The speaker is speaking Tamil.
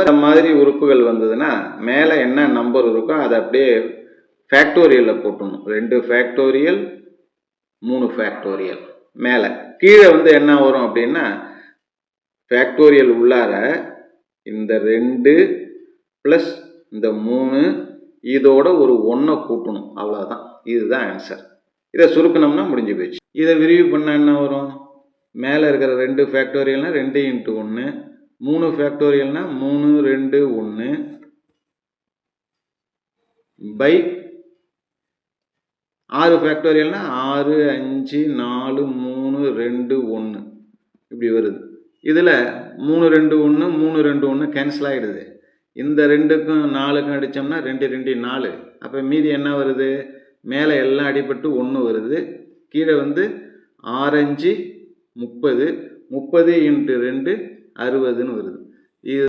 இந்த மாதிரி உறுப்புகள் வந்ததுன்னா மேலே என்ன நம்பர் இருக்கோ அதை அப்படியே ஃபேக்டோரியலில் போட்டணும். 2 ஃபேக்டோரியல் 3 ஃபேக்டோரியல். மேலே கீழே என்ன வரும் அப்படின்னா ஃபேக்டோரியல் உள்ளார இந்த 2 ப்ளஸ் இந்த 3 இதோட ஒரு 1 கூட்டணும். அவ்வளோதான். இதுதான் ஆன்சர். இதை சுருக்கணும்னா முடிஞ்சு போச்சு. இதை விரிவு பண்ணால் என்ன வரும்? மேலே இருக்கிற 2 ஃபேக்டோரியல்னா 2 × 1, 3 ஃபேக்டோரியல்னா 3 2 1 பை 6 ஃபேக்டோரியல்னா 6 5 4 3 2 1 இப்படி வருது. இதில் 3 2 1 3 2 1 கேன்சல் ஆகிடுது. இந்த 2க்கும் 4க்கும் அடித்தோம்னா 2 2 4. அப்போ மீதி என்ன வருது? மேலே எல்லாம் அடிபட்டு 1 வருது. கீழே 6 5 30 30 × 2 60ன்னு வருது. இது